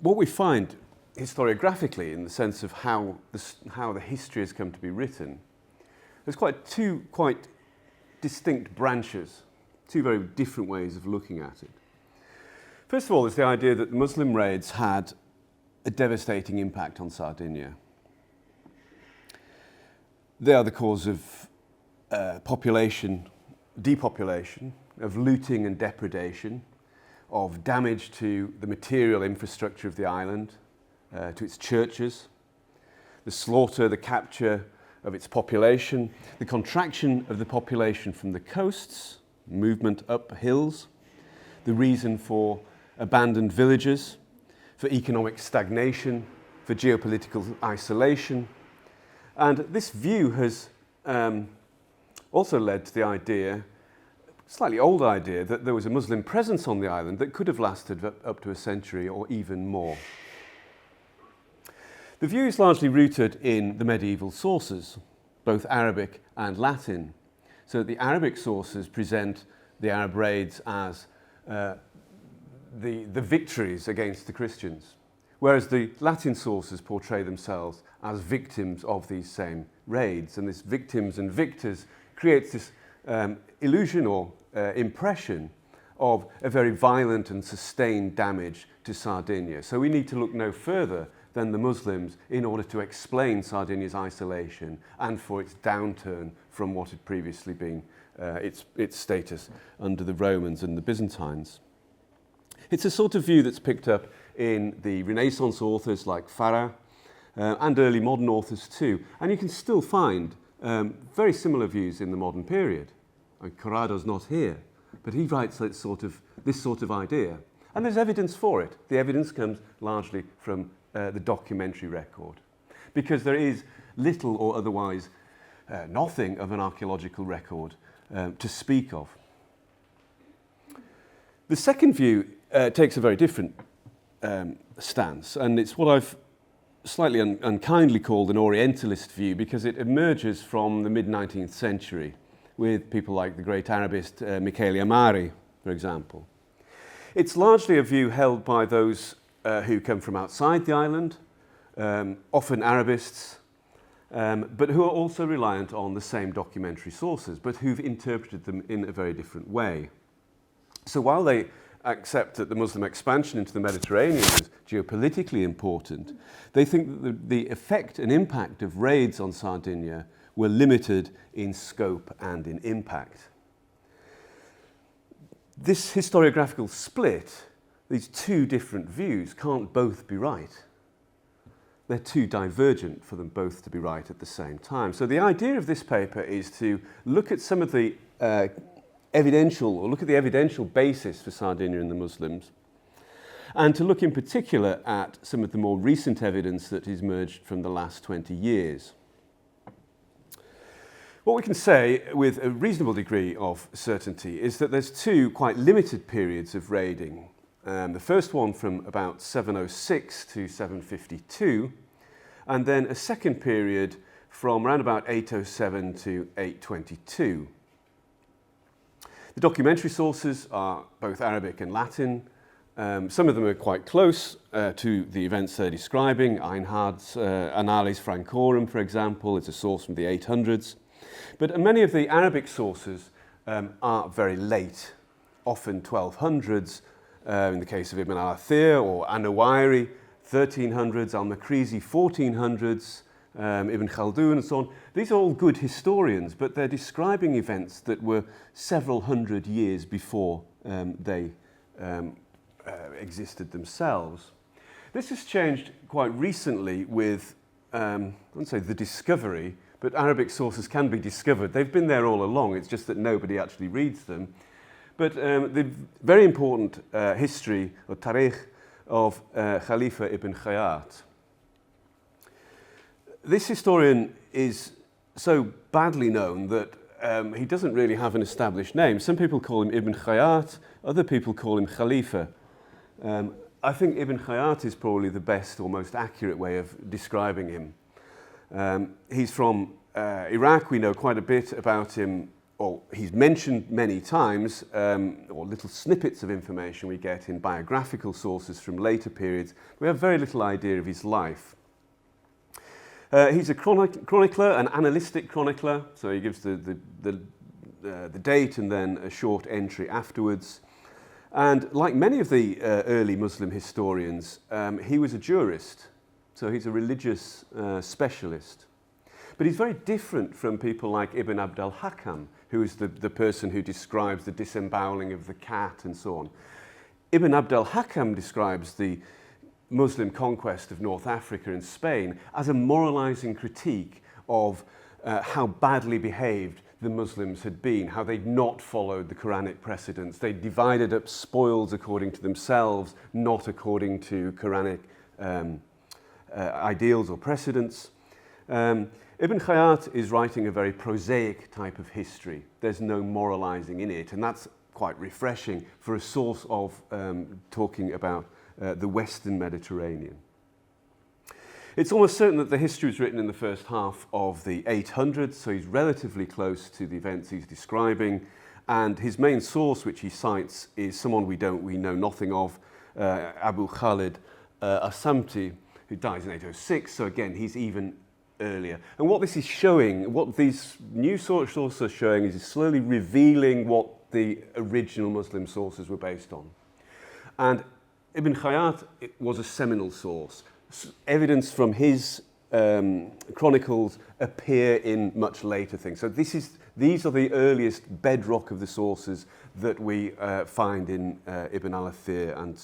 what we find historiographically, in the sense of how the history has come to be written, there's two quite distinct branches, two very different ways of looking at it. First of all, there's the idea that Muslim raids had a devastating impact on Sardinia. They are the cause of depopulation, of looting and depredation, of damage to the material infrastructure of the island, to its churches, the slaughter, the capture of its population, the contraction of the population from the coasts, movement up hills, the reason for abandoned villages, for economic stagnation, for geopolitical isolation. And this view has also led to the idea, slightly old idea, that there was a Muslim presence on the island that could have lasted up to a century or even more. The view is largely rooted in the medieval sources, both Arabic and Latin. So the Arabic sources present the Arab raids as the victories against the Christians, whereas the Latin sources portray themselves as victims of these same raids. And this victims and victors creates this illusion or impression of a very violent and sustained damage to Sardinia. So we need to look no further than the Muslims in order to explain Sardinia's isolation and for its downturn from what had previously been its status under the Romans and the Byzantines. It's a sort of view that's picked up in the Renaissance authors like Farah and early modern authors too. And you can still find very similar views in the modern period. Corrado's not here, but he writes this sort of idea. And there's evidence for it. The evidence comes largely from the documentary record, because there is little or otherwise nothing of an archaeological record to speak of. The second view takes a very different stance, and it's what I've slightly unkindly called an Orientalist view, because it emerges from the mid-19th century with people like the great Arabist Michele Amari, for example. It's largely a view held by those who come from outside the island, often Arabists, but who are also reliant on the same documentary sources, but who've interpreted them in a very different way. So while they accept that the Muslim expansion into the Mediterranean was geopolitically important, they think that the effect and impact of raids on Sardinia were limited in scope and in impact. This historiographical split, these two different views, can't both be right. They're too divergent for them both to be right at the same time. So the idea of this paper is to look at some of the evidential basis for Sardinia and the Muslims, and to look in particular at some of the more recent evidence that has emerged from the last 20 years. What we can say with a reasonable degree of certainty is that there's two quite limited periods of raiding. The first one from about 706 to 752, and then a second period from around about 807 to 822. The documentary sources are both Arabic and Latin. Some of them are quite close to the events they're describing. Einhard's Annales Francorum, for example, is a source from the 800s. But many of the Arabic sources are very late, often 1200s, in the case of Ibn al-Athir or An-Nawairi, 1300s, al-Makrizi, 1400s, Ibn Khaldun and so on. These are all good historians, but they're describing events that were several hundred years before they existed themselves. This has changed quite recently with, I wouldn't say the discovery, but Arabic sources can be discovered. They've been there all along, it's just that nobody actually reads them. But the very important history, or tarikh, of Khalifa ibn Khayyat. This historian is so badly known that he doesn't really have an established name. Some people call him Ibn Khayyat, other people call him Khalifa. I think Ibn Khayyat is probably the best or most accurate way of describing him. He's from Iraq. We know quite a bit about him or he's mentioned many times, or little snippets of information we get in biographical sources from later periods. We have very little idea of his life. He's a chronicler, an analytic chronicler, so he gives the date and then a short entry afterwards. And like many of the early Muslim historians, he was a jurist, so he's a religious specialist. But he's very different from people like Ibn Abd al-Hakam, who is the person who describes the disemboweling of the cat and so on. Ibn Abd al-Hakam describes the Muslim conquest of North Africa and Spain as a moralizing critique of how badly behaved the Muslims had been, how they'd not followed the Quranic precedents. They divided up spoils according to themselves, not according to Quranic ideals or precedents. Ibn Khayyat is writing a very prosaic type of history. There's no moralizing in it, and that's quite refreshing for a source of talking about the Western Mediterranean. It's almost certain that the history was written in the first half of the 800s, so he's relatively close to the events he's describing, and his main source, which he cites, is someone we know nothing of, Abu Khalid Asamti, who dies in 806, so again, he's even earlier. And what this is showing, what these new sources are showing, is slowly revealing what the original Muslim sources were based on. And Ibn Khayyat was a seminal source. Evidence from his chronicles appear in much later things. So these are the earliest bedrock of the sources that we find in Ibn al-Athir and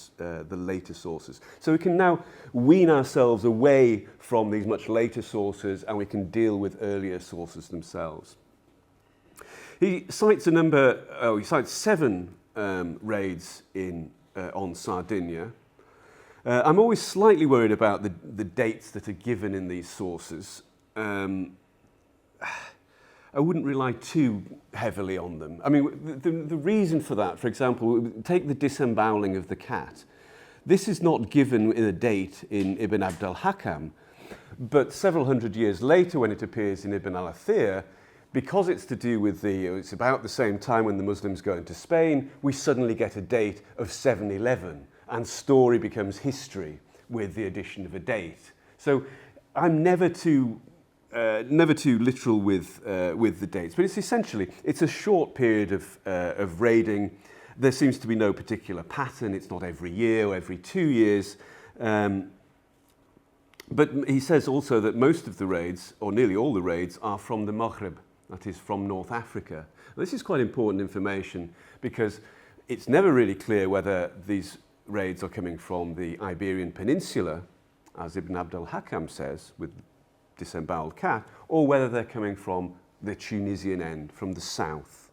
the later sources. So we can now wean ourselves away from these much later sources, and we can deal with earlier sources themselves. He cites he cites 7 raids on Sardinia. I'm always slightly worried about the dates that are given in these sources. I wouldn't rely too heavily on them. I mean, the reason for that, for example, take the disemboweling of the cat. This is not given in a date in Ibn Abd al-Hakam, but several hundred years later when it appears in Ibn al-Athir, because it's to do with it's about the same time when the Muslims go into Spain, we suddenly get a date of 711. And story becomes history with the addition of a date. So I'm never too literal with the dates, but it's a short period of raiding. There seems to be no particular pattern. It's not every year or every 2 years. But he says also that most of the raids, or nearly all the raids, are from the Maghreb, that is from North Africa. This is quite important information because it's never really clear whether these raids are coming from the Iberian Peninsula, as Ibn Abd al-Hakam says, with disemboweled cat, or whether they're coming from the Tunisian end, from the south.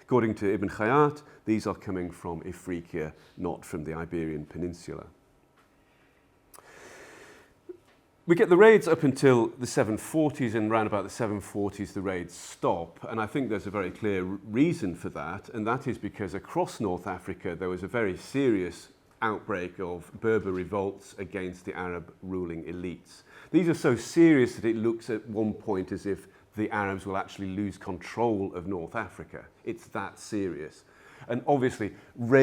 According to Ibn Khayyat, these are coming from Ifriqiya, not from the Iberian Peninsula. We get the raids up until the 740s, and around about the 740s the raids stop, and I think there's a very clear reason for that, and that is because across North Africa there was a very serious outbreak of Berber revolts against the Arab ruling elites. These are so serious that it looks at one point as if the Arabs will actually lose control of North Africa. It's that serious. And obviously,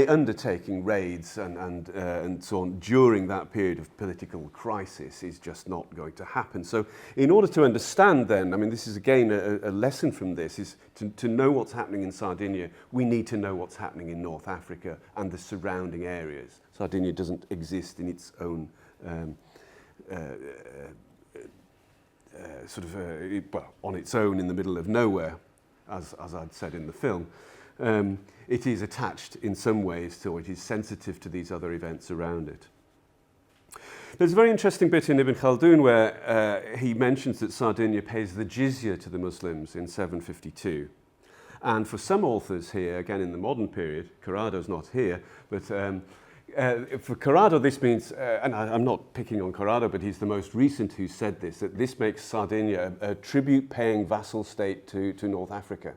undertaking raids and so on during that period of political crisis is just not going to happen. So in order to understand then, I mean, this is again a lesson from this, is to know what's happening in Sardinia, we need to know what's happening in North Africa and the surrounding areas. Sardinia doesn't exist in its own on its own in the middle of nowhere, as I'd said in the film. It is attached in some ways to, it is sensitive to these other events around it. There's a very interesting bit in Ibn Khaldun where he mentions that Sardinia pays the jizya to the Muslims in 752. And for some authors here, again in the modern period, Corrado's not here, but for Corrado this means, and I'm not picking on Corrado, but he's the most recent who said this, that this makes Sardinia a tribute-paying vassal state to North Africa.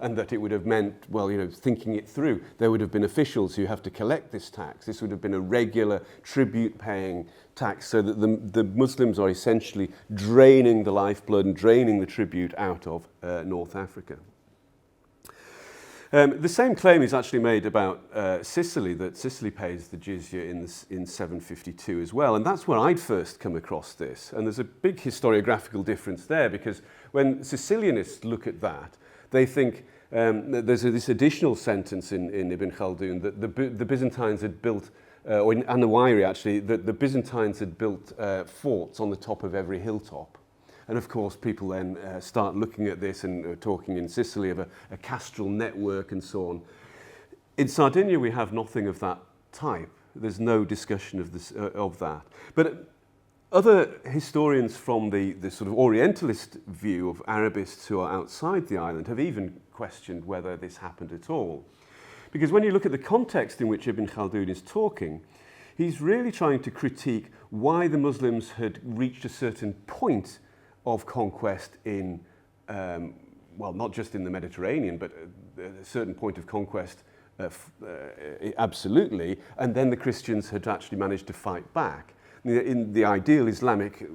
And that it would have meant, well, thinking it through, there would have been officials who have to collect this tax. This would have been a regular tribute-paying tax, so that the Muslims are essentially draining the lifeblood and draining the tribute out of North Africa. The same claim is actually made about Sicily, that Sicily pays the jizya in 752 as well. And that's where I'd first come across this. And there's a big historiographical difference there, because when Sicilianists look at that, they think there's this additional sentence in Ibn Khaldun that the Byzantines had built, or in Anawiri actually, that the Byzantines had built forts on the top of every hilltop. And of course, people then start looking at this and talking in Sicily of a castral network and so on. In Sardinia, we have nothing of that type. There's no discussion of this of that. But other historians from the sort of Orientalist view of Arabists who are outside the island have even questioned whether this happened at all. Because when you look at the context in which Ibn Khaldun is talking, he's really trying to critique why the Muslims had reached a certain point of conquest in, well, not just in the Mediterranean, but a certain point of conquest absolutely, and then the Christians had actually managed to fight back. In the ideal Islamic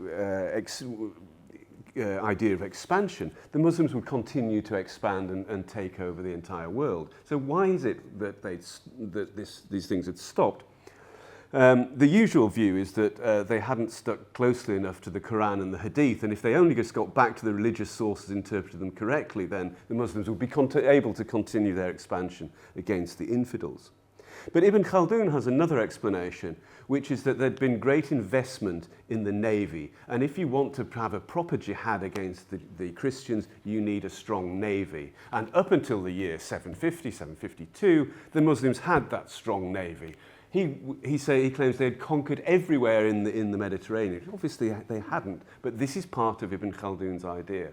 idea of expansion, the Muslims would continue to expand and take over the entire world. So why is it that these things had stopped? The usual view is that they hadn't stuck closely enough to the Quran and the Hadith, and if they only just got back to the religious sources and interpreted them correctly, then the Muslims would be able to continue their expansion against the infidels. But Ibn Khaldun has another explanation, which is that there'd been great investment in the navy, and if you want to have a proper jihad against the Christians, you need a strong navy. And up until the year 750, 752, the Muslims had that strong navy. He claims they had conquered everywhere in the Mediterranean. Obviously, they hadn't, but this is part of Ibn Khaldun's idea.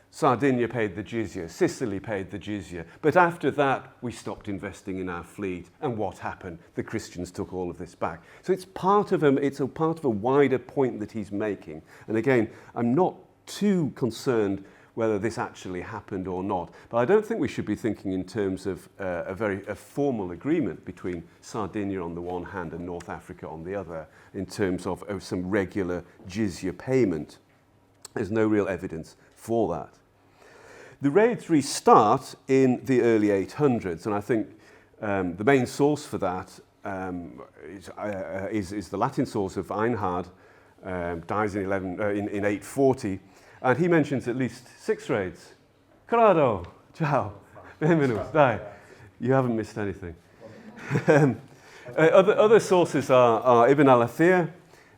Sardinia paid the jizya, Sicily paid the jizya, but after that, we stopped investing in our fleet. And what happened? The Christians took all of this back. So it's part of a wider point that he's making. And again, I'm not too concerned whether this actually happened or not. But I don't think we should be thinking in terms of a formal agreement between Sardinia on the one hand and North Africa on the other, in terms of some regular jizya payment. There's no real evidence for that. The raids restart in the early 800s, and I think the main source for that is the Latin source of Einhard, dies in 840, and he mentions at least 6 raids. Corrado, ciao, benvenuti, dai. You haven't missed anything. Other sources are Ibn al-Athir,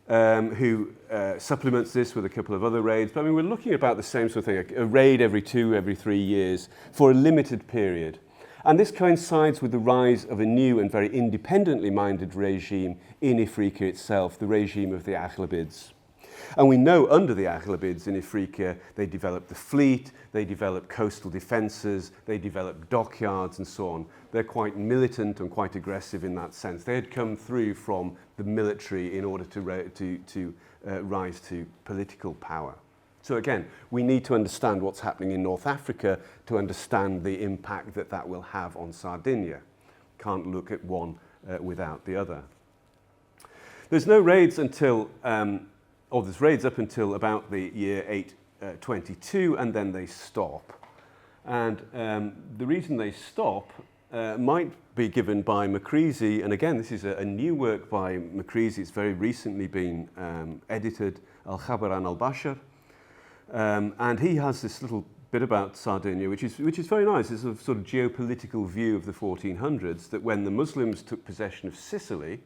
who supplements this with a couple of other raids. But I mean, we're looking at about the same sort of thing, a raid every 3 years for a limited period. And this coincides with the rise of a new and very independently minded regime in Ifriqiya itself, the regime of the Aghlabids. And we know under the Aghlabids in Ifriqiya, they developed the fleet, they developed coastal defences, they developed dockyards and so on. They're quite militant and quite aggressive in that sense. They had come through from the military in order to rise to political power. So again, we need to understand what's happening in North Africa to understand the impact that will have on Sardinia. Can't look at one without the other. There's no raids until there's raids up until about the year 822, and then they stop. And the reason they stop might be given by Makrizi, and again, this is a new work by Makrizi. It's very recently been edited, Al-Khabar an al-Bashar, and he has this little bit about Sardinia, which is very nice. It's a sort of geopolitical view of the 1400s, that when the Muslims took possession of Sicily,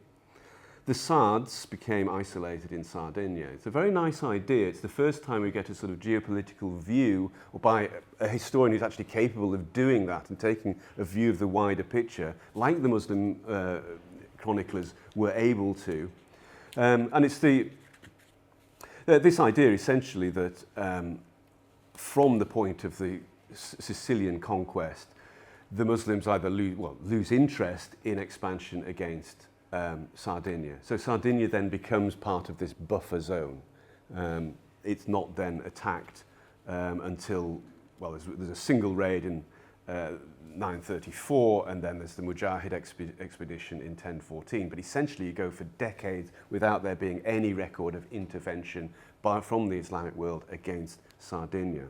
the Sards became isolated in Sardinia. It's a very nice idea. It's the first time we get a sort of geopolitical view, or by a historian who's actually capable of doing that and taking a view of the wider picture, like the Muslim chroniclers were able to. And it's this idea, essentially, that from the point of the Sicilian conquest, the Muslims either lose interest in expansion against Sardinia. So Sardinia then becomes part of this buffer zone. It's not then attacked until, there's a single raid in 934, and then there's the Mujahid expedition in 1014. But essentially you go for decades without there being any record of intervention from the Islamic world against Sardinia.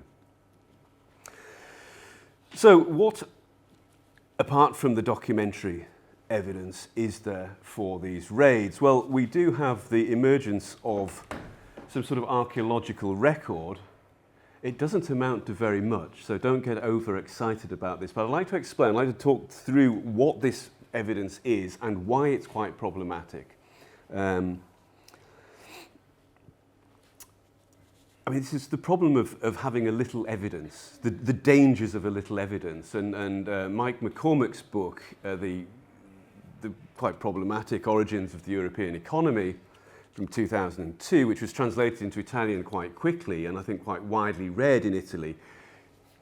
So what apart from the documentary evidence is there for these raids? Well, we do have the emergence of some sort of archaeological record. It doesn't amount to very much, so don't get overexcited about this. But I'd like to explain, I'd like to talk through what this evidence is and why it's quite problematic. I mean, this is the problem of having a little evidence, the dangers of a little evidence. And Mike McCormack's book, the quite problematic Origins of the European Economy from 2002, which was translated into Italian quite quickly and I think quite widely read in Italy,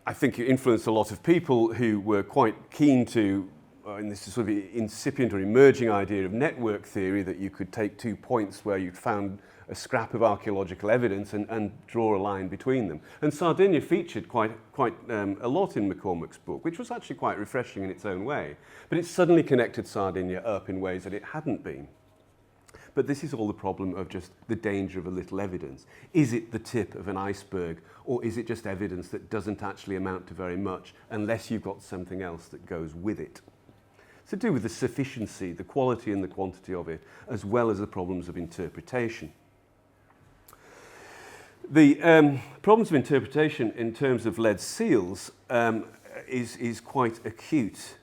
I think it influenced a lot of people who were quite keen to, in this sort of incipient or emerging idea of network theory, that you could take 2 points where you'd found a scrap of archaeological evidence and draw a line between them. And Sardinia featured quite a lot in McCormack's book, which was actually quite refreshing in its own way. But it suddenly connected Sardinia up in ways that it hadn't been. But this is all the problem of just the danger of a little evidence. Is it the tip of an iceberg, or is it just evidence that doesn't actually amount to very much unless you've got something else that goes with it? It's to do with the sufficiency, the quality and the quantity of it, as well as the problems of interpretation. The problems of interpretation in terms of lead seals is quite acute.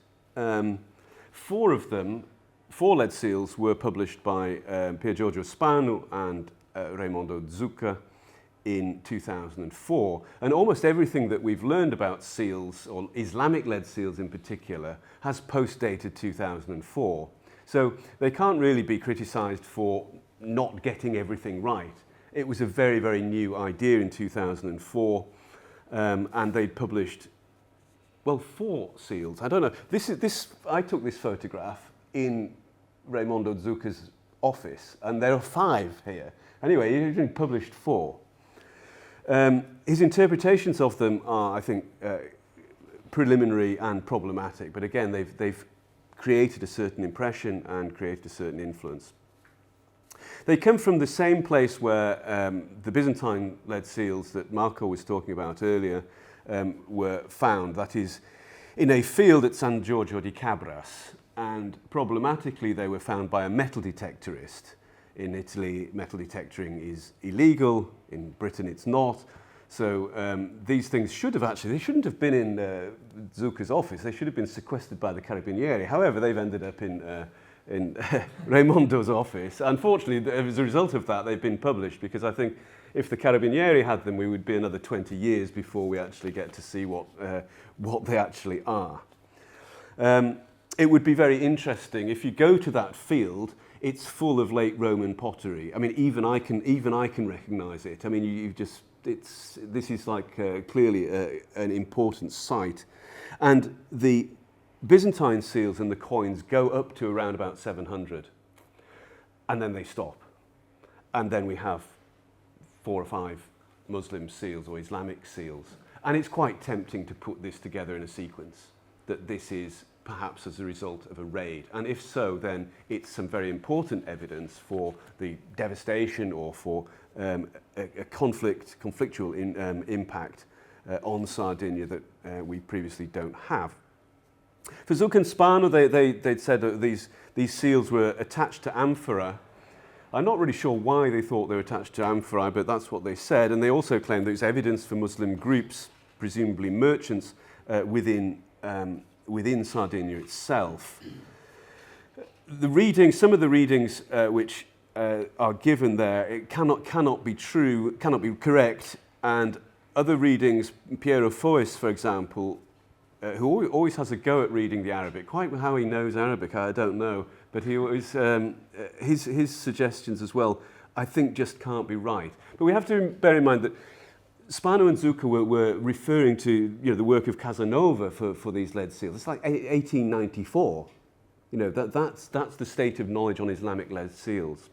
Four lead seals were published by Pier Giorgio Spanu and Raimondo Zucca in 2004. And almost everything that we've learned about seals, or Islamic lead seals in particular, has post-dated 2004. So they can't really be criticized for not getting everything right. It was a very, very new idea in 2004, and they'd published, well, 4 seals. I don't know. I took this photograph in Raimondo Zucca's office, and there are 5 here. Anyway, he's published 4. His interpretations of them are, I think, preliminary and problematic, but again, they've created a certain impression and created a certain influence. They come from the same place where the Byzantine lead seals that Marco was talking about earlier were found, that is, in a field at San Giorgio di Cabras. And problematically, they were found by a metal detectorist. In Italy, metal detectoring is illegal. In Britain, it's not. So these things shouldn't have been in Zucca's office. They should have been sequestered by the Carabinieri. However, they've ended up in Raimondo's office. Unfortunately, as a result of that, they've been published, because I think if the Carabinieri had them, we would be another 20 years before we actually get to see what they actually are. It would be very interesting if you go to that field. It's full of late Roman pottery. I mean, even I can recognise it. I mean, this is like clearly an important site, and the Byzantine seals and the coins go up to around about 700, and then they stop, and then we have 4 or 5 Muslim seals or Islamic seals, and it's quite tempting to put this together in a sequence, that this is perhaps as a result of a raid, and if so, then it's some very important evidence for the devastation or for a conflictual impact on Sardinia that we previously don't have. For Zucca and Spano, they'd said that these seals were attached to amphora. I'm not really sure why they thought they were attached to amphora, but that's what they said. And they also claimed there was evidence for Muslim groups, presumably merchants, within Sardinia itself. Some of the readings which are given there, it cannot be true, cannot be correct, and other readings, Piero Fois, for example, who always has a go at reading the Arabic. Quite how he knows Arabic, I don't know, but he always, his suggestions as well, I think just can't be right. But we have to bear in mind that Spano and Zucca were referring to the work of Casanova for these lead seals. It's like 1894. That's the state of knowledge on Islamic lead seals.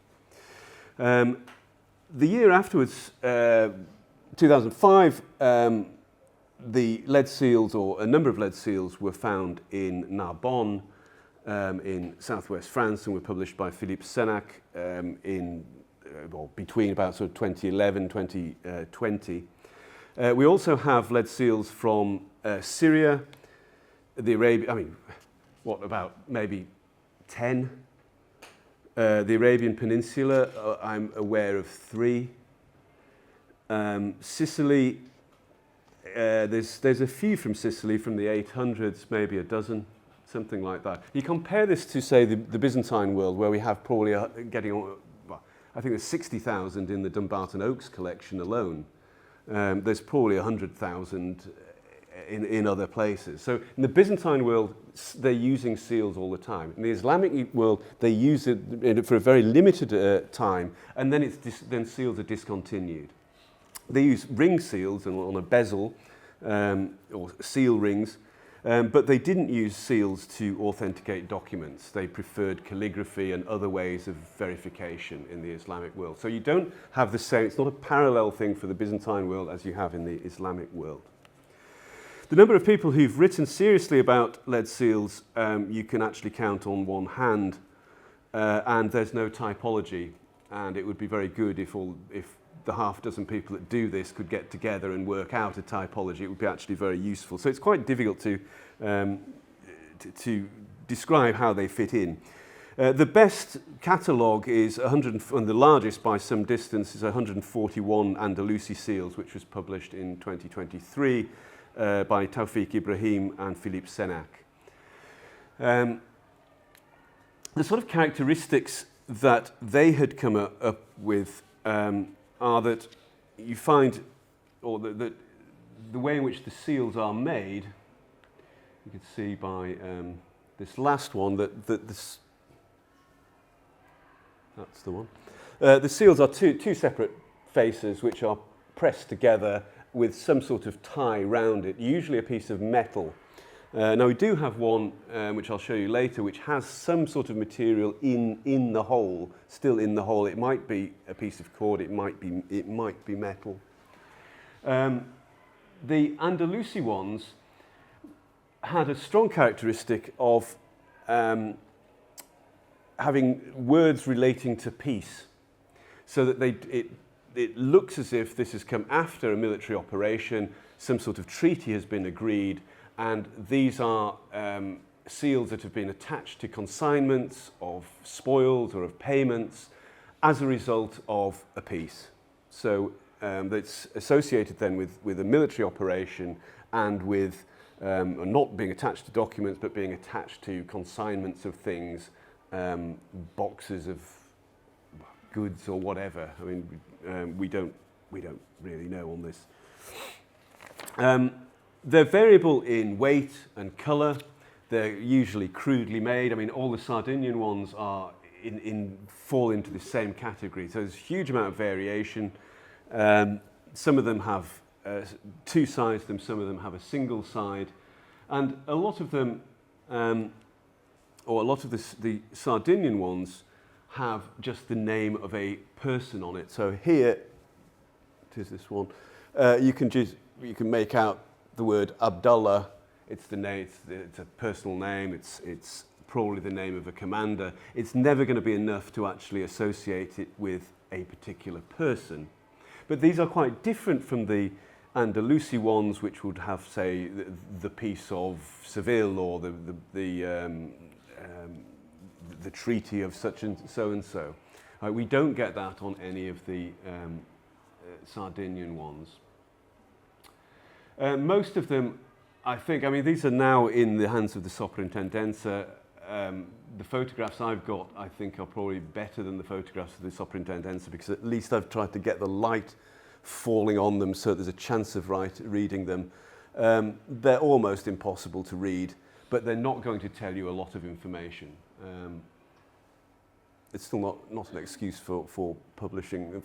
The year afterwards, 2005, the lead seals, or a number of lead seals, were found in Narbonne in southwest France and were published by Philippe Senac between about sort of 2011, 2020. We also have lead seals from Syria, what, about maybe 10. The Arabian Peninsula, I'm aware of 3. Sicily, there's a few from Sicily, from the 800s, maybe a dozen, something like that. You compare this to, say, the Byzantine world, where we have probably well, I think there's 60,000 in the Dumbarton Oaks collection alone. There's probably 100,000 in other places. So in the Byzantine world, they're using seals all the time. In the Islamic world, they use it for a very limited time, and then then seals are discontinued. They use ring seals on a bezel, or seal rings, but they didn't use seals to authenticate documents. They preferred calligraphy and other ways of verification in the Islamic world. So you don't have the same, it's not a parallel thing for the Byzantine world as you have in the Islamic world. The number of people who've written seriously about lead seals, you can actually count on one hand, and there's no typology. And it would be very good if the half dozen people that do this could get together and work out a typology. It would be actually very useful. So it's quite difficult to describe how they fit in. The best catalogue is and the largest by some distance is 141 Andalusi seals, which was published in 2023 by Tawfiq Ibrahim and Philippe Senac. The sort of characteristics that they had come up with are that you find, or that the way in which the seals are made, you can see by this last one that that's the one. The seals are two separate faces which are pressed together with some sort of tie round it, usually a piece of metal. Now we do have one, which I'll show you later, which has some sort of material in the hole, still in the hole. It might be a piece of cord, it might be metal. The Andalusi ones had a strong characteristic of having words relating to peace, so that it looks as if this has come after a military operation, some sort of treaty has been agreed, and these are seals that have been attached to consignments of spoils or of payments as a result of a peace. So it's associated then with a military operation and with not being attached to documents, but being attached to consignments of things, boxes of goods or whatever. I mean, we don't really know on this. They're variable in weight and colour. They're usually crudely made. I mean, all the Sardinian ones are fall into the same category. So there's a huge amount of variation. Some of them have 2 sides to them, some of them have a single side. And a lot of them, or a lot of the Sardinian ones, have just the name of a person on it. So here, it is this one. You can make out the word Abdullah. It's the name. It's a personal name. It's probably the name of a commander. It's never going to be enough to actually associate it with a particular person. But these are quite different from the Andalusi ones, which would have, say, the Peace of Seville or the Treaty of such and so. We don't get that on any of the Sardinian ones. Most of them, I think, I mean, these are now in the hands of the Soprintendenza. The photographs I've got, I think, are probably better than the photographs of the Soprintendenza, because at least I've tried to get the light falling on them so there's a chance of reading them. They're almost impossible to read, but they're not going to tell you a lot of information. It's still not an excuse for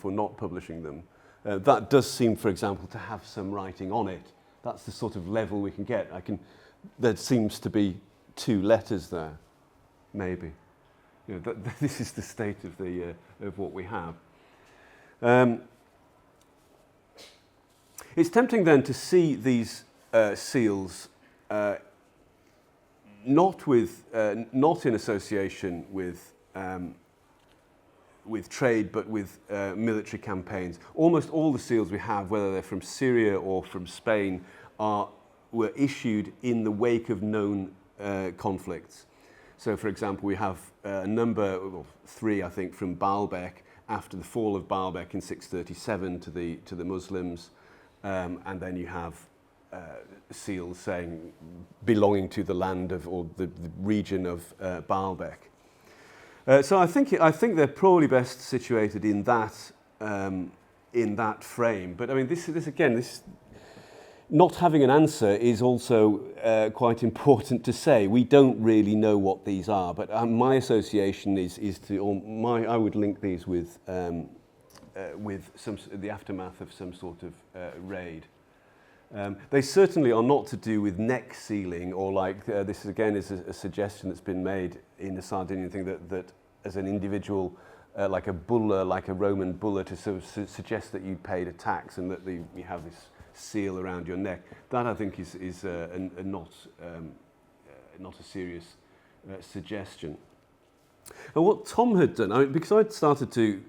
not publishing them. That does seem, for example, to have some writing on it. That's the sort of level we can get. There seems to be 2 letters there, maybe. You know, this is the state of what we have. It's tempting then to see these seals not in association with trade, but with military campaigns. Almost all the seals we have, whether they're from Syria or from Spain, were issued in the wake of known conflicts. So, for example, we have a number, well, 3, I think, from Baalbek after the fall of Baalbek in 637 to the Muslims, and then you have seals saying belonging to the land of, or the region of Baalbek. So I think they're probably best situated in that frame. But I mean, this not having an answer is also quite important to say. We don't really know what these are, but my association is to, or I would link these with the aftermath of some sort of raid. They certainly are not to do with neck sealing, or like this again is a suggestion that's been made in the Sardinian thing that as an individual, like a bulla, like a Roman bulla, to sort of suggest that you paid a tax and that you have this seal around your neck. That I think is not a serious suggestion. And what Tom had done, I mean, because I'd started to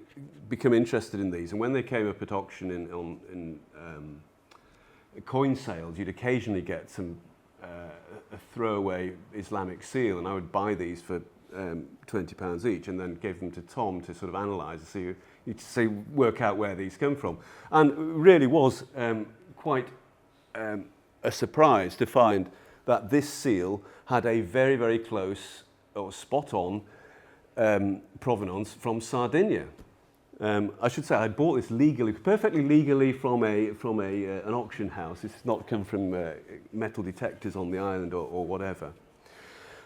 become interested in these, and when they came up at auction in coin sales, you'd occasionally get some a throwaway Islamic seal, and I would buy these for £20 each, and then gave them to Tom to sort of analyse and work out where these come from. And it really was quite a surprise to find that this seal had a very, very close or spot-on provenance from Sardinia. I should say I bought this legally, perfectly legally from an auction house. This has not come from metal detectors on the island or whatever.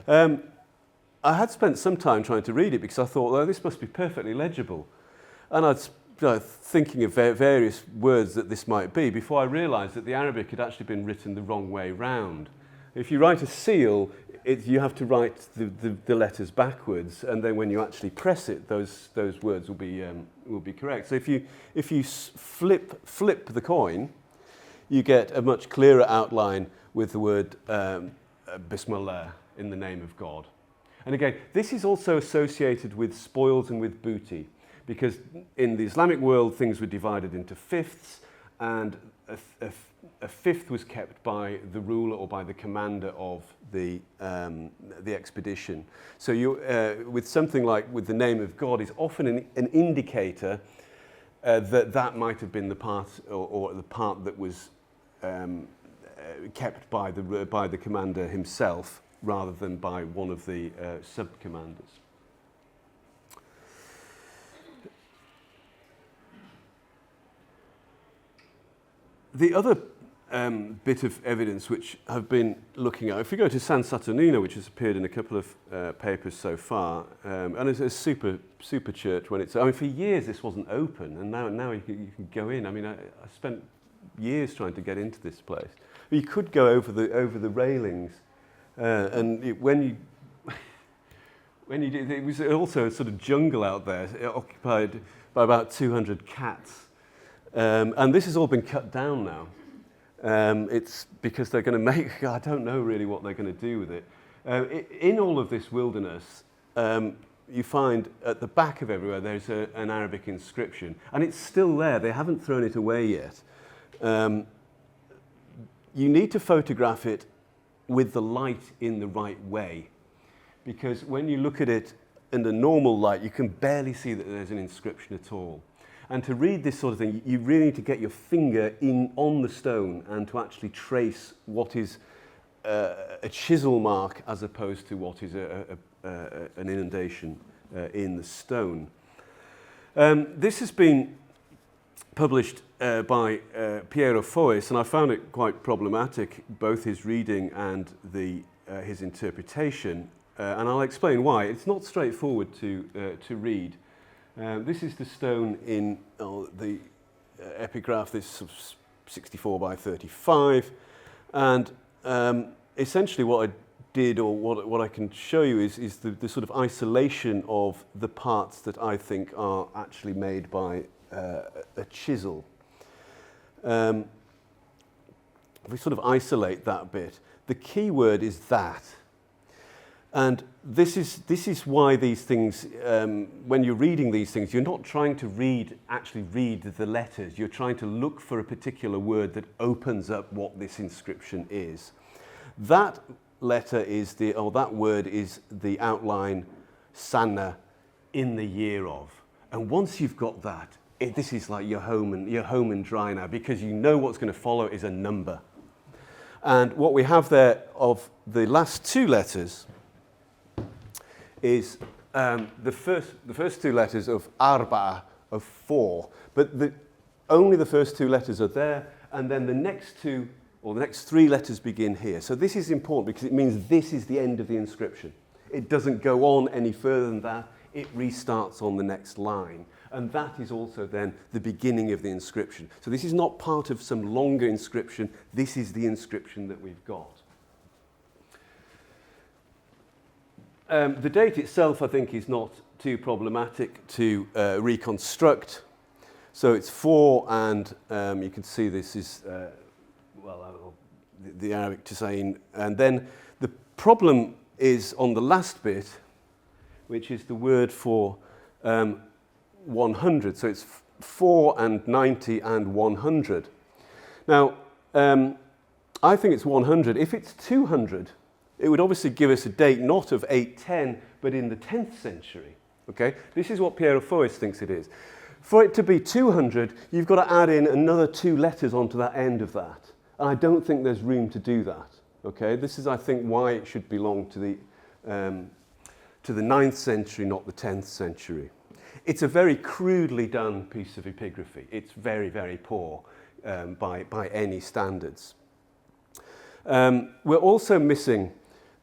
I had spent some time trying to read it because I thought, oh, this must be perfectly legible. And I'd thinking of various words that this might be before I realised that the Arabic had actually been written the wrong way round. If you write a seal, you have to write the letters backwards, and then when you actually press it, those words will be correct. So if you flip the coin, you get a much clearer outline with the word Bismillah, in the name of God. And again, this is also associated with spoils and with booty, because in the Islamic world, things were divided into fifths, and a fifth was kept by the ruler or by the commander of the expedition. So with something like with the name of God is often an indicator that might have been the part or the part that was kept by the commander himself, rather than by one of the sub-commanders. The other bit of evidence which I've been looking at, if we go to San Saturnino, which has appeared in a couple of papers so far, and it's a super church when it's, I mean, for years this wasn't open, and now you can go in. I mean, I spent years trying to get into this place. You could go over the railings, when you did, it was also a sort of jungle out there, occupied by about 200 cats. And this has all been cut down now. It's because they're going to make, I don't know really what they're going to do with it. In all of this wilderness, you find at the back of everywhere there's an Arabic inscription, and it's still there. They haven't thrown it away yet. You need to photograph it with the light in the right way, because when you look at it in the normal light, you can barely see that there's an inscription at all. And to read this sort of thing, you really need to get your finger on the stone and to actually trace what is a chisel mark as opposed to what is an indentation in the stone. This has been published by Piero Fois, and I found it quite problematic, both his reading and his interpretation, and I'll explain why. It's not straightforward to read. This is the stone in the epigraph. This is 64 by 35, and essentially what I did, or what I can show you, is the sort of isolation of the parts that I think are actually made by a chisel. If we sort of isolate that bit, the key word is that. And this is why these things, when you're reading these things, you're not trying to actually read the letters. You're trying to look for a particular word that opens up what this inscription is. That letter is that word is the outline sana, in the year of. And once you've got that, this is like you're home and dry now, because you know what's going to follow is a number. And what we have there of the last two letters is the first two letters of arba, of 4, but only the first two letters are there, and then the next two, or the next 3 letters begin here. So this is important because it means this is the end of the inscription. It doesn't go on any further than that. It restarts on the next line. And that is also then the beginning of the inscription. So this is not part of some longer inscription. This is the inscription that we've got. The date itself, I think, is not too problematic to reconstruct. So it's 4, and you can see this is, the Arabic Tisain. And then the problem is on the last bit, which is the word for 100. So it's 4 and 90 and 100. Now, I think it's 100. If it's 200, it would obviously give us a date not of 810, but in the 10th century. Okay? This is what Piero Fois thinks it is. For it to be 200, you've got to add in another 2 letters onto that end of that. And I don't think there's room to do that. Okay? This is, I think, why it should belong to the 9th century, not the 10th century. It's a very crudely done piece of epigraphy. It's very, very poor by any standards. We're also missing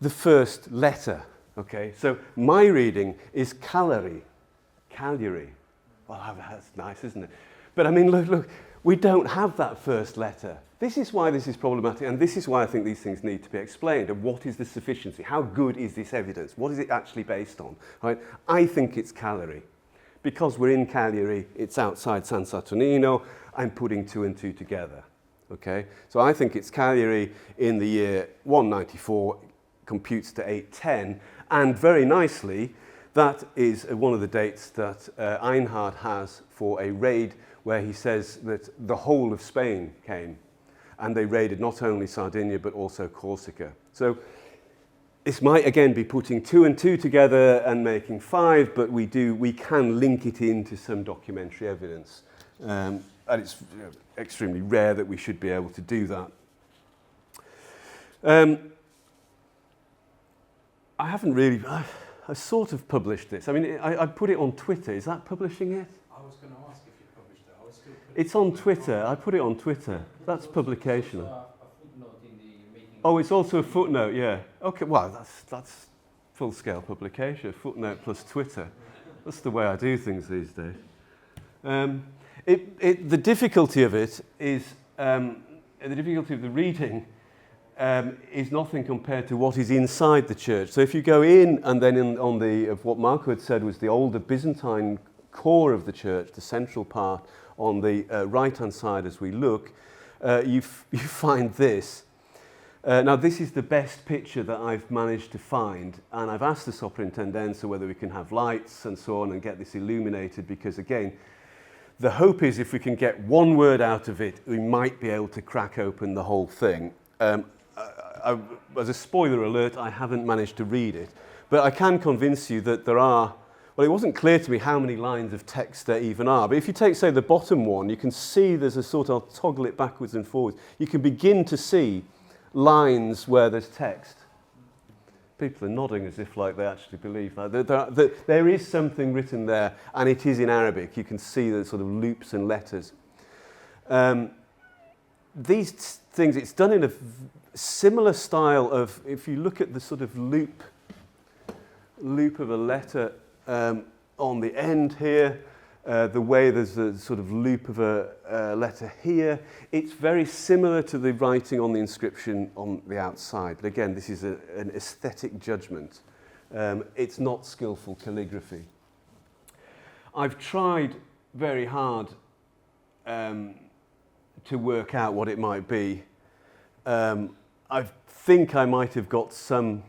the first letter. Okay, so my reading is Cagliari. Well, that's nice, isn't it? But I mean, look, we don't have that first letter. This is why this is problematic, and this is why I think these things need to be explained. And what is the sufficiency? How good is this evidence? What is it actually based on? Right? I think it's Cagliari. Because we're in Cagliari, it's outside San Saturnino, I'm putting 2 and 2 together. Okay? So I think it's Cagliari in the year 194, computes to 810, and very nicely, that is one of the dates that Einhard has for a raid where he says that the whole of Spain came, and they raided not only Sardinia but also Corsica. So this might again be putting 2 and 2 together and making 5, but we can link it into some documentary evidence. And it's extremely rare that we should be able to do that. I haven't really, I sort of published this. I mean, I put it on Twitter. Is that publishing it? I was going to ask if you published it. I was still It's on Twitter. I put it on Twitter. That's publication. A footnote in the making. Oh, it's also a footnote, yeah. Okay, well, that's full-scale publication, a footnote plus Twitter. That's the way I do things these days. The difficulty of it is, the difficulty of the reading is nothing compared to what is inside the church. So if you go in and then of what Marco had said was the older Byzantine core of the church, the central part on the right-hand side as we look, you find this. Now this is the best picture that I've managed to find, and I've asked the Soprintendenza whether we can have lights and so on and get this illuminated, because again, the hope is if we can get one word out of it, we might be able to crack open the whole thing. As a spoiler alert, I haven't managed to read it, but I can convince you that there are, well, it wasn't clear to me how many lines of text there even are, but if you take, say, the bottom one, you can see there's a sort of, I'll toggle it backwards and forwards, you can begin to see lines where there's text. People are nodding as if like they actually believe that. There is something written there, and it is in Arabic. You can see the sort of loops and letters. These things, it's done in a similar style of, if you look at the sort of loop of a letter on the end here, the way there's a sort of loop of a letter here, it's very similar to the writing on the inscription on the outside. But again, this is an aesthetic judgment. It's not skillful calligraphy. I've tried very hard to work out what it might be. I think I might have got some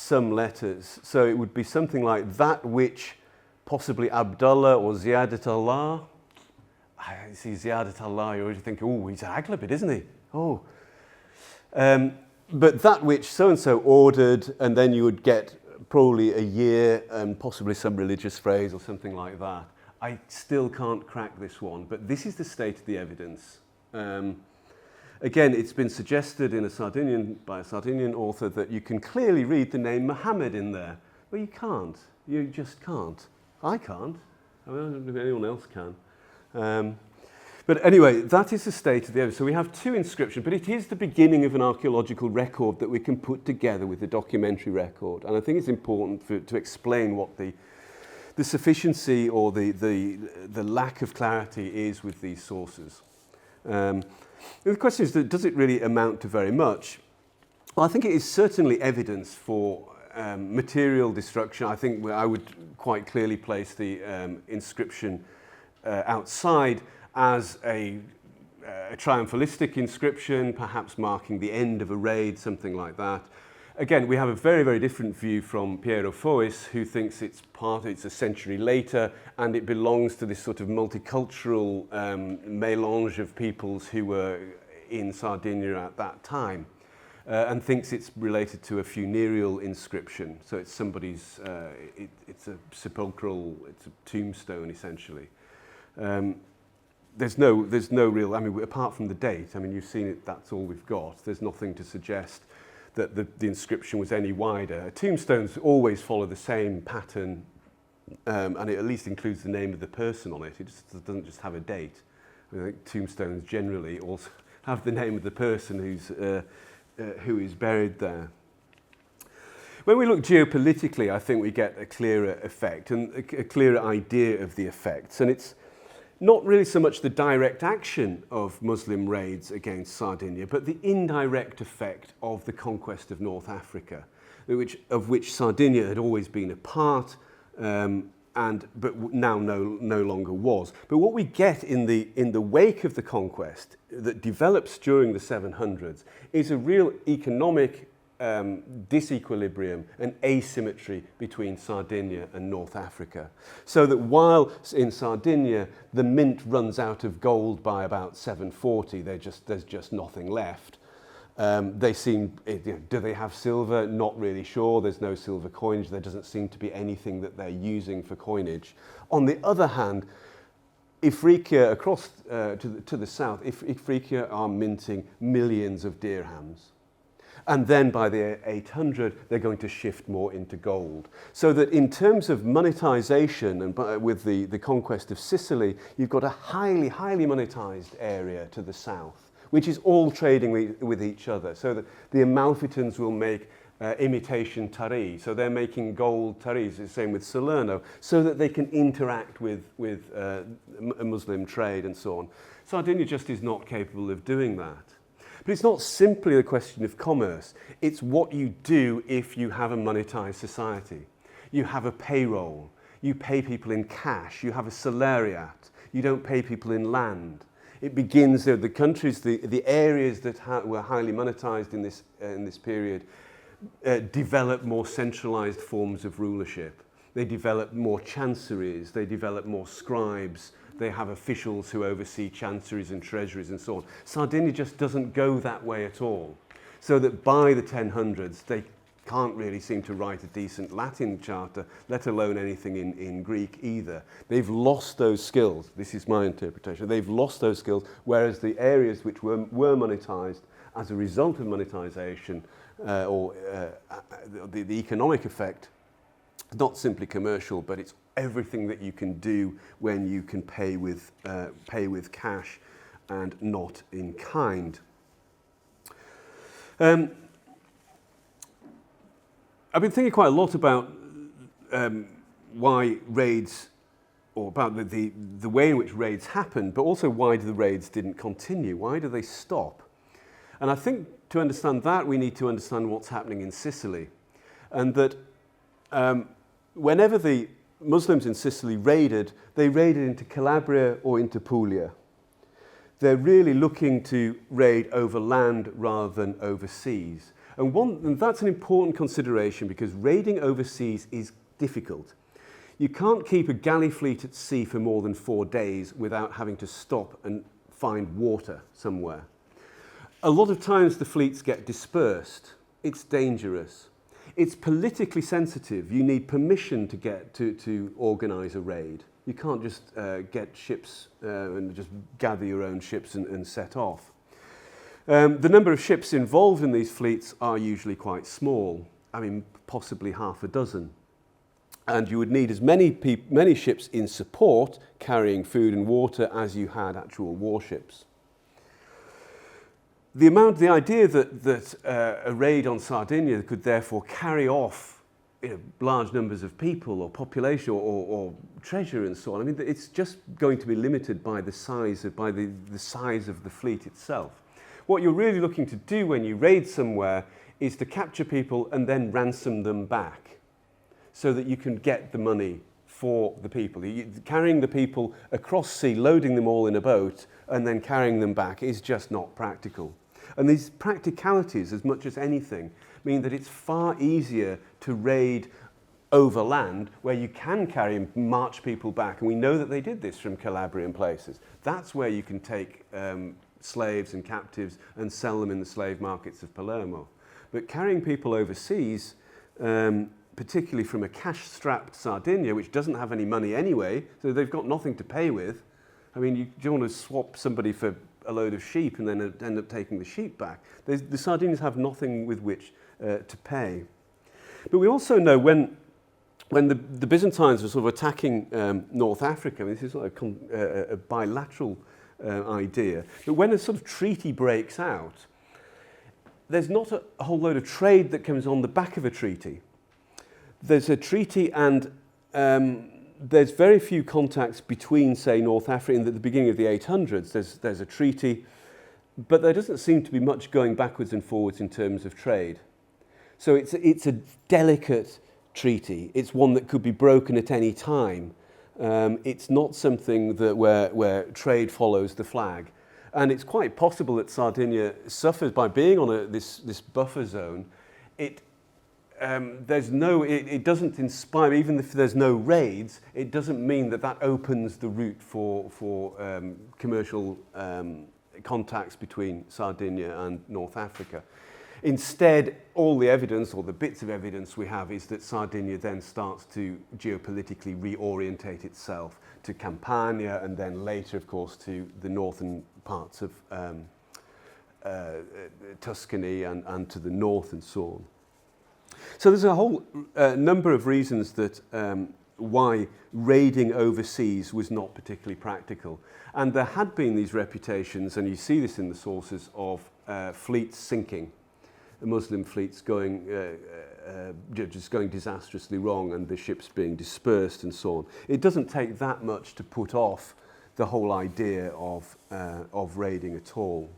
letters. So it would be something like that which possibly Abdullah or Ziyadat Allah. I see Ziyadat Allah, you already think, oh, he's Aghlabid, isn't he? Oh. but that which so-and-so ordered, and then you would get probably a year and possibly some religious phrase or something like that. I still can't crack this one, but this is the state of the evidence. Again, it's been suggested by a Sardinian author that you can clearly read the name Muhammad in there. Well, you can't. You just can't. I can't. I don't know if anyone else can. But anyway, that is the state of the evidence. So we have two inscriptions, but it is the beginning of an archaeological record that we can put together with the documentary record. And I think it's important to explain what the sufficiency or the lack of clarity is with these sources. The question is, does it really amount to very much? Well, I think it is certainly evidence for material destruction. I think I would quite clearly place the inscription outside as a triumphalistic inscription, perhaps marking the end of a raid, something like that. Again, we have a very, very different view from Piero Fois, who thinks it's a century later, and it belongs to this sort of multicultural mélange of peoples who were in Sardinia at that time, and thinks it's related to a funereal inscription. So it's somebody's, it's a sepulchral, it's a tombstone, essentially. There's no real, I mean, apart from the date, I mean, you've seen it, that's all we've got. There's nothing to suggest that the inscription was any wider. Tombstones always follow the same pattern, and it at least includes the name of the person on it. It just doesn't just have a date. I think tombstones generally also have the name of the person who is buried there. When we look geopolitically, I think we get a clearer effect and a clearer idea of the effects. And it's not really so much the direct action of Muslim raids against Sardinia, but the indirect effect of the conquest of North Africa, of which Sardinia had always been a part, but now no longer was. But what we get in the wake of the conquest that develops during the 700s is a real economic disequilibrium and asymmetry between Sardinia and North Africa. So that while in Sardinia the mint runs out of gold by about 740, there's just nothing left. Do they have silver? Not really sure. There's no silver coinage. There doesn't seem to be anything that they're using for coinage. On the other hand, Ifriqiya across to the south, Ifriqiya are minting millions of dirhams. And then by the 800, they're going to shift more into gold. So that in terms of monetization, and with the conquest of Sicily, you've got a highly, highly monetized area to the south, which is all trading with each other. So that the Amalfitans will make imitation tari. So they're making gold taris, the same with Salerno, so that they can interact with a Muslim trade and so on. Sardinia just is not capable of doing that. But it's not simply a question of commerce. It's what you do if you have a monetized society. You have a payroll. You pay people in cash. You have a salariat. You don't pay people in land. It begins there. The countries, the areas that were highly monetized in this period develop more centralized forms of rulership. They develop more chanceries. They develop more scribes. They have officials who oversee chanceries and treasuries and so on. Sardinia just doesn't go that way at all. So that by the 1000s, they can't really seem to write a decent Latin charter, let alone anything in Greek either. They've lost those skills. This is my interpretation. They've lost those skills, whereas the areas which were monetized as a result of monetization or the economic effect, not simply commercial, but it's everything that you can do when you can pay with cash and not in kind. I've been thinking quite a lot about why raids, or about the way in which raids happened, but also why the raids didn't continue. Why do they stop? And I think to understand that, we need to understand what's happening in Sicily. And that whenever the Muslims in Sicily raided, they raided into Calabria or into Puglia. They're really looking to raid over land rather than overseas. And that's an important consideration because raiding overseas is difficult. You can't keep a galley fleet at sea for more than 4 days without having to stop and find water somewhere. a lot of times the fleets get dispersed. It's dangerous. It's politically sensitive. You need permission to get to organise a raid. You can't just get ships and just gather your own ships and set off. The number of ships involved in these fleets are usually quite small. I mean, possibly half a dozen. And you would need as many ships in support, carrying food and water, as you had actual warships. The idea that a raid on Sardinia could therefore carry off large numbers of people or population or treasure and so on, I mean, it's just going to be limited by the size of the fleet itself. What you're really looking to do when you raid somewhere is to capture people and then ransom them back so that you can get the money for the people. Carrying the people across sea, loading them all in a boat and then carrying them back is just not practical. And these practicalities, as much as anything, mean that it's far easier to raid over land where you can carry and march people back. And we know that they did this from Calabrian places. That's where you can take slaves and captives and sell them in the slave markets of Palermo. But carrying people overseas, particularly from a cash-strapped Sardinia, which doesn't have any money anyway, so they've got nothing to pay with. I mean, you don't want to swap somebody for a load of sheep and then end up taking the sheep back. The Sardinians have nothing with which to pay. But we also know when the Byzantines were sort of attacking North Africa, I mean, this is like a bilateral idea, but when a sort of treaty breaks out, there's not a whole load of trade that comes on the back of a treaty. There's a treaty and there's very few contacts between, say, North Africa. In the beginning of the 800s, there's a treaty, but there doesn't seem to be much going backwards and forwards in terms of trade. So it's a delicate treaty. It's one that could be broken at any time. It's not something that where trade follows the flag. And it's quite possible that Sardinia suffers by being on this buffer zone. It doesn't inspire, even if there's no raids, it doesn't mean that opens the route for commercial contacts between Sardinia and North Africa. Instead, all the evidence, or the bits of evidence we have, is that Sardinia then starts to geopolitically reorientate itself to Campania and then later, of course, to the northern parts of Tuscany and to the north and so on. So there's a whole number of reasons that why raiding overseas was not particularly practical. And there had been these reputations, and you see this in the sources, of fleets sinking, the Muslim fleets just going disastrously wrong and the ships being dispersed and so on. It doesn't take that much to put off the whole idea of raiding at all.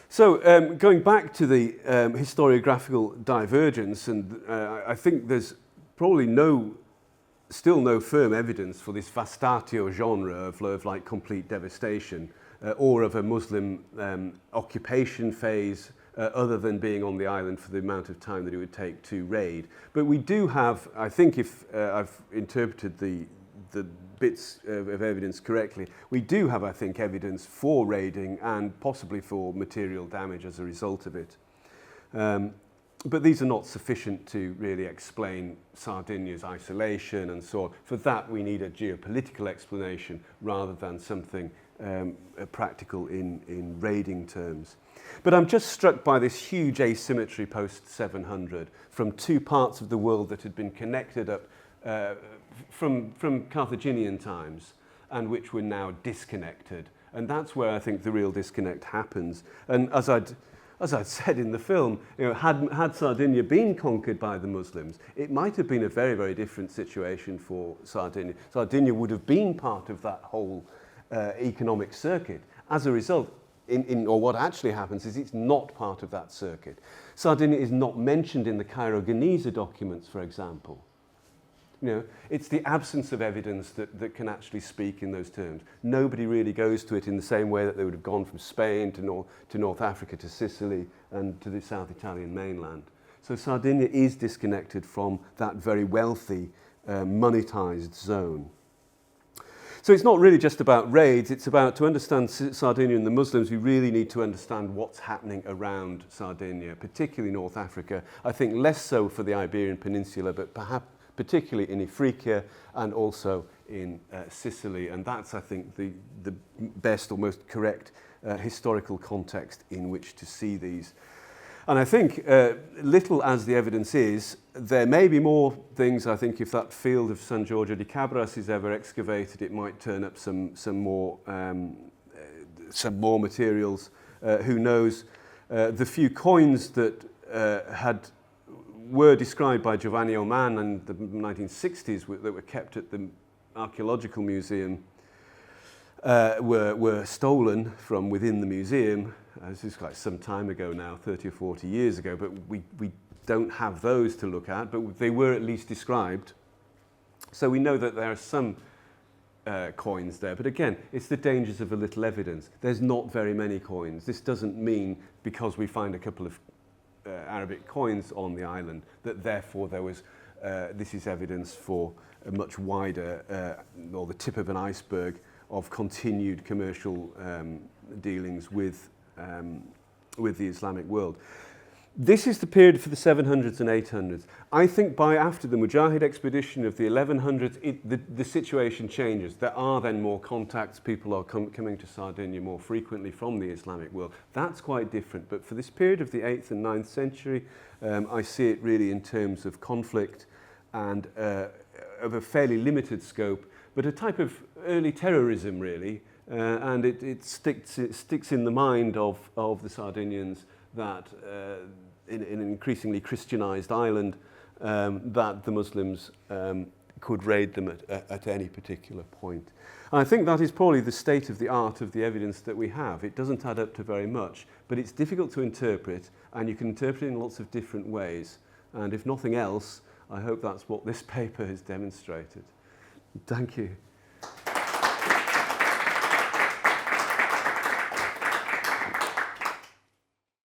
So going back to the historiographical divergence, and I think there's probably still no firm evidence for this vastatio genre of like complete devastation or of a Muslim occupation phase other than being on the island for the amount of time that it would take to raid. But we do have, I think if I've interpreted the bits of evidence correctly, we do have, I think, evidence for raiding and possibly for material damage as a result of it. But these are not sufficient to really explain Sardinia's isolation and so on. For that, we need a geopolitical explanation rather than something practical in raiding terms. But I'm just struck by this huge asymmetry post-700 from two parts of the world that had been connected up from Carthaginian times and which were now disconnected. And that's where I think the real disconnect happens. And as I'd said in the film, had Sardinia been conquered by the Muslims, it might have been a very, very different situation for Sardinia. Sardinia would have been part of that whole economic circuit. As a result, or what actually happens is it's not part of that circuit. Sardinia is not mentioned in the Cairo-Geniza documents, for example. It's the absence of evidence that can actually speak in those terms. Nobody really goes to it in the same way that they would have gone from Spain to North Africa, to Sicily, and to the South Italian mainland. So Sardinia is disconnected from that very wealthy, monetized zone. So it's not really just about raids, it's about, to understand Sardinia and the Muslims, we really need to understand what's happening around Sardinia, particularly North Africa. I think less so for the Iberian Peninsula, but perhaps particularly in Ifriqiya and also in Sicily. And that's, I think, the best or most correct historical context in which to see these. And I think, little as the evidence is, there may be more things. I think if that field of San Giorgio di Cabras is ever excavated, it might turn up some more materials. Who knows? The few coins that were described by Giovanni Oman in the 1960s that were kept at the Archaeological Museum were stolen from within the museum. This is quite some time ago now, 30 or 40 years ago, but we don't have those to look at, but they were at least described. So we know that there are some coins there, but again, it's the dangers of a little evidence. There's not very many coins. This doesn't mean because we find a couple of Arabic coins on the island that therefore there was, this is evidence for a much wider, or the tip of an iceberg of continued commercial dealings with the Islamic world. This is the period for the 700s and 800s. I think after the Mujahid expedition of the 1100s, the situation changes. There are then more contacts. People are coming to Sardinia more frequently from the Islamic world. That's quite different. But for this period of the 8th and 9th century, I see it really in terms of conflict and of a fairly limited scope, but a type of early terrorism, really. And it sticks in the mind of the Sardinians that in an increasingly Christianized island, that the Muslims could raid them at any particular point. And I think that is probably the state of the art of the evidence that we have. It doesn't add up to very much, but it's difficult to interpret, and you can interpret it in lots of different ways. And if nothing else, I hope that's what this paper has demonstrated. Thank you.